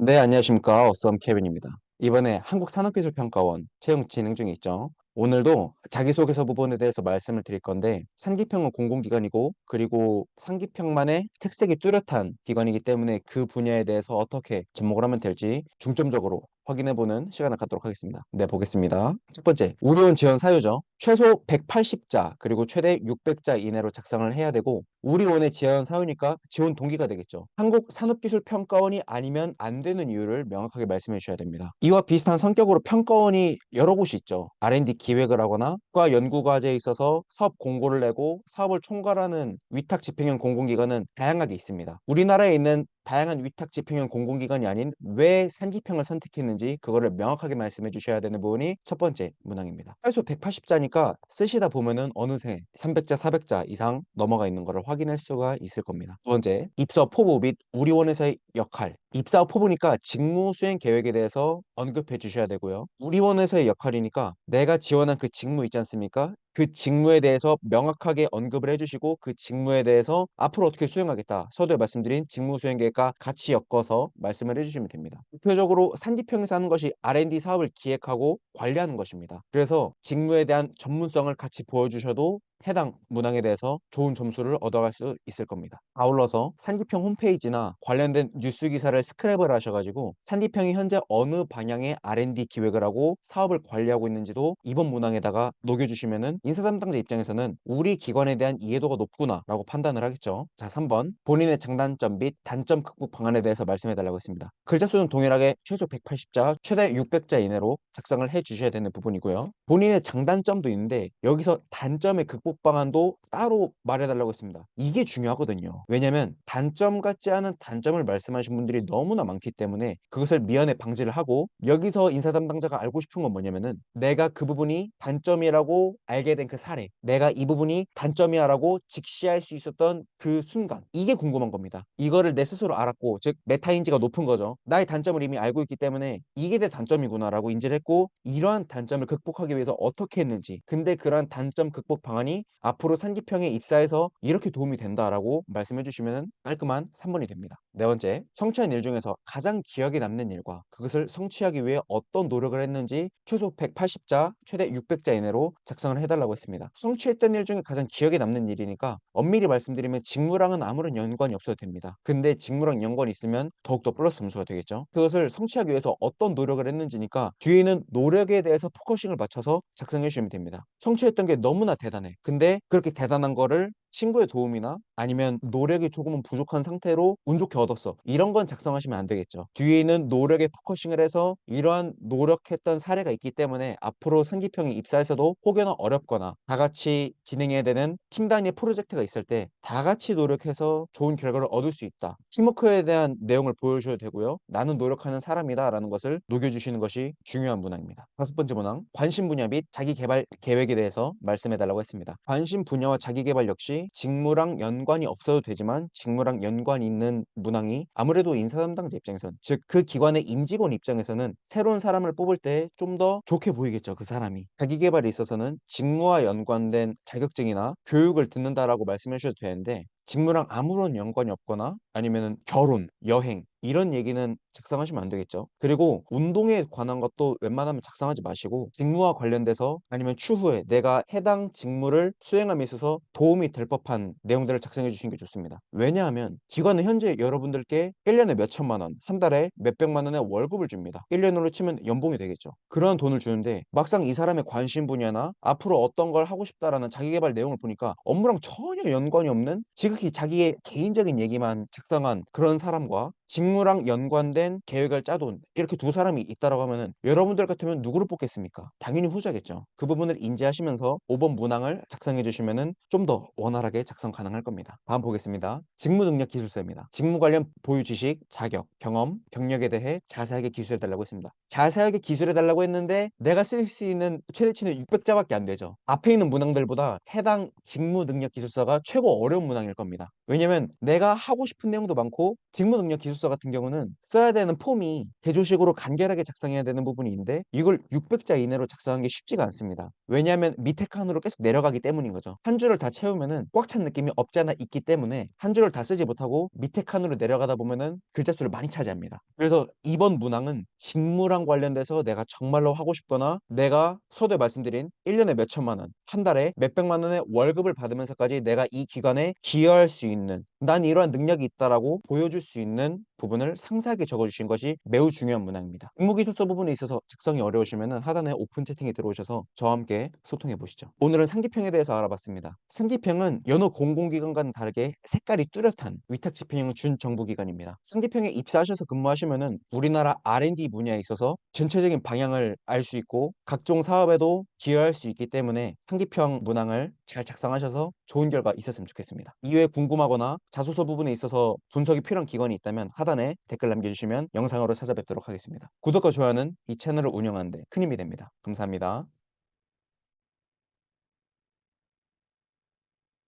네, 안녕하십니까. 어썸 케빈입니다. 이번에 한국산업기술평가원 채용 진행 중에 있죠. 오늘도 자기소개서 부분에 대해서 말씀을 드릴 건데, 상기평은 공공기관이고, 그리고 상기평만의 특색이 뚜렷한 기관이기 때문에 그 분야에 대해서 어떻게 접목을 하면 될지 중점적으로 확인해보는 시간을 갖도록 하겠습니다. 네, 보겠습니다. 첫 번째, 우리원 지원 사유죠. 최소 180자, 그리고 최대 600자 이내로 작성을 해야 되고, 우리원의 지원 사유니까 지원 동기가 되겠죠. 한국산업기술평가원이 아니면 안 되는 이유를 명확하게 말씀해 주셔야 됩니다. 이와 비슷한 성격으로 평가원이 여러 곳이 있죠. R&D 기획을 하거나 과 연구과제에 있어서 사업 공고를 내고 사업을 총괄하는 위탁 집행형 공공기관은 다양하게 있습니다. 우리나라에 있는 다양한 위탁 집행형 공공기관이 아닌 왜 산지평을 선택했는지 그거를 명확하게 말씀해 주셔야 되는 부분이 첫 번째 문항입니다. 최소 180자니까 쓰시다 보면은 어느새 300자, 400자 이상 넘어가 있는 것을 확인할 수가 있을 겁니다. 두 번째, 입사 포부 및 우리원에서의 역할. 입사 포부니까 직무 수행 계획에 대해서 언급해 주셔야 되고요. 우리원에서의 역할이니까 내가 지원한 그 직무 있지 않습니까? 그 직무에 대해서 명확하게 언급을 해주시고 그 직무에 대해서 앞으로 어떻게 수행하겠다. 서두에 말씀드린 직무 수행 계획과 같이 엮어서 말씀을 해주시면 됩니다. 대표적으로 산지평에서 하는 것이 R&D 사업을 기획하고 관리하는 것입니다. 그래서 직무에 대한 전문성을 같이 보여주셔도 해당 문항에 대해서 좋은 점수를 얻어갈 수 있을 겁니다. 아울러서 산지평 홈페이지나 관련된 뉴스 기사를 스크랩을 하셔가지고 산지평이 현재 어느 방향의 R&D 기획을 하고 사업을 관리하고 있는지도 이번 문항에다가 녹여주시면은 인사 담당자 입장에서는 우리 기관에 대한 이해도가 높구나 라고 판단을 하겠죠. 자, 3번 본인의 장단점 및 단점 극복 방안에 대해서 말씀해 달라고 했습니다. 글자 수는 동일하게 최소 180자, 최대 600자 이내로 작성을 해 주셔야 되는 부분이고요. 본인의 장단점도 있는데 여기서 단점의 극복 방안도 따로 말해달라고 했습니다. 이게 중요하거든요. 왜냐면 단점 같지 않은 단점을 말씀하신 분들이 너무나 많기 때문에 그것을 미연에 방지를 하고 여기서 인사 담당자가 알고 싶은 건 뭐냐면은 내가 그 부분이 단점이라고 알게 된 그 사례, 내가 이 부분이 단점이야라고 직시할 수 있었던 그 순간, 이게 궁금한 겁니다. 이거를 내 스스로 알았고, 즉 메타인지가 높은 거죠. 나의 단점을 이미 알고 있기 때문에 이게 내 단점이구나라고 인지를 했고, 이러한 단점을 극복하기 위해서 어떻게 했는지, 근데 그러한 단점 극복 방안이 앞으로 산지평에 입사해서 이렇게 도움이 된다라고 말씀해 주시면 깔끔한 3번이 됩니다. 네 번째, 성취한 일 중에서 가장 기억에 남는 일과 그것을 성취하기 위해 어떤 노력을 했는지 최소 180자, 최대 600자 이내로 작성을 해달라고 했습니다. 성취했던 일 중에 가장 기억에 남는 일이니까 엄밀히 말씀드리면 직무랑은 아무런 연관이 없어도 됩니다. 근데 직무랑 연관이 있으면 더욱더 플러스 점수가 되겠죠. 그것을 성취하기 위해서 어떤 노력을 했는지니까 뒤에는 노력에 대해서 포커싱을 맞춰서 작성해 주시면 됩니다. 성취했던 게 너무나 대단해. 근데 그렇게 대단한 거를 친구의 도움이나 아니면 노력이 조금은 부족한 상태로 운 좋게 얻었어. 이런 건 작성하시면 안 되겠죠. 뒤에 있는 노력에 포커싱을 해서 이러한 노력했던 사례가 있기 때문에 앞으로 상기평이 입사해서도 혹여나 어렵거나 다 같이 진행해야 되는 팀 단위 프로젝트가 있을 때 다 같이 노력해서 좋은 결과를 얻을 수 있다. 팀워크에 대한 내용을 보여줘야 되고요. 나는 노력하는 사람이다 라는 것을 녹여주시는 것이 중요한 문항입니다. 다섯 번째 문항, 관심 분야 및 자기 개발 계획에 대해서 말씀해 달라고 했습니다. 관심 분야와 자기 개발 역시 직무랑 연관이 없어도 되지만 직무랑 연관이 있는 문항이 아무래도 인사 담당자 입장에선 즉 그 기관의 임직원 입장에서는 새로운 사람을 뽑을 때 좀 더 좋게 보이겠죠. 그 사람이 자기 개발에 있어서는 직무와 연관된 자격증이나 교육을 듣는다라고 말씀해 주셔도 되는데 직무랑 아무런 연관이 없거나 아니면 결혼, 여행 이런 얘기는 작성하시면 안 되겠죠. 그리고 운동에 관한 것도 웬만하면 작성하지 마시고 직무와 관련돼서 아니면 추후에 내가 해당 직무를 수행함에 있어서 도움이 될 법한 내용들을 작성해 주시는 게 좋습니다. 왜냐하면 기관은 현재 여러분들께 1년에 몇 천만 원, 한 달에 몇 백만 원의 월급을 줍니다. 1년으로 치면 연봉이 되겠죠. 그런 돈을 주는데 막상 이 사람의 관심 분야나 앞으로 어떤 걸 하고 싶다라는 자기계발 내용을 보니까 업무랑 전혀 연관이 없는 지극히 자기의 개인적인 얘기만 작성한 그런 사람과 직무랑 연관된 계획을 짜둔 이렇게 두 사람이 있다라고 하면은 여러분들 같으면 누구를 뽑겠습니까? 당연히 후자겠죠. 그 부분을 인지하시면서 5번 문항을 작성해 주시면은 좀 더 원활하게 작성 가능할 겁니다. 다음 보겠습니다. 직무 능력 기술서입니다. 직무 관련 보유 지식, 자격, 경험, 경력에 대해 자세하게 기술해 달라고 했습니다. 자세하게 기술해 달라고 했는데 내가 쓸 수 있는 최대치는 600자밖에 안 되죠. 앞에 있는 문항들보다 해당 직무 능력 기술서가 최고 어려운 문항일 겁니다. 왜냐면 내가 하고 싶은 내용도 많고 직무 능력 기술서 자소서 같은 경우는 써야 되는 폼이 대조식으로 간결하게 작성해야 되는 부분이 있는데 이걸 600자 이내로 작성하는 게 쉽지가 않습니다. 왜냐하면 밑에 칸으로 계속 내려가기 때문인 거죠. 한 줄을 다 채우면은 꽉 찬 느낌이 없지 않아 있기 때문에 한 줄을 다 쓰지 못하고 밑에 칸으로 내려가다 보면은 글자 수를 많이 차지합니다. 그래서 이번 문항은 직무랑 관련돼서 내가 정말로 하고 싶거나 내가 서두에 말씀드린 1년에 몇 천만 원, 한 달에 몇 백만 원의 월급을 받으면서까지 내가 이 기관에 기여할 수 있는, 난 이러한 능력이 있다라고 보여줄 수 있는 부분을 상세하게 적어주신 것이 매우 중요한 문항입니다. 임무기술서 부분에 있어서 작성이 어려우시면 하단에 오픈 채팅에 들어오셔서 저와 함께 소통해 보시죠. 오늘은 상기평에 대해서 알아봤습니다. 상기평은 여느 공공기관과는 다르게 색깔이 뚜렷한 위탁지필형 준정부기관입니다. 상기평에 입사하셔서 근무하시면은 우리나라 R&D 분야에 있어서 전체적인 방향을 알 수 있고 각종 사업에도 기여할 수 있기 때문에 상기평 문항을 잘 작성하셔서 좋은 결과 있었으면 좋겠습니다. 이외에 궁금하거나 자소서 부분에 있어서 분석이 필요한 기관이 있다면 하단에 댓글 남겨주시면 영상으로 찾아뵙도록 하겠습니다. 구독과 좋아요는 이 채널을 운영하는 데 큰 힘이 됩니다. 감사합니다.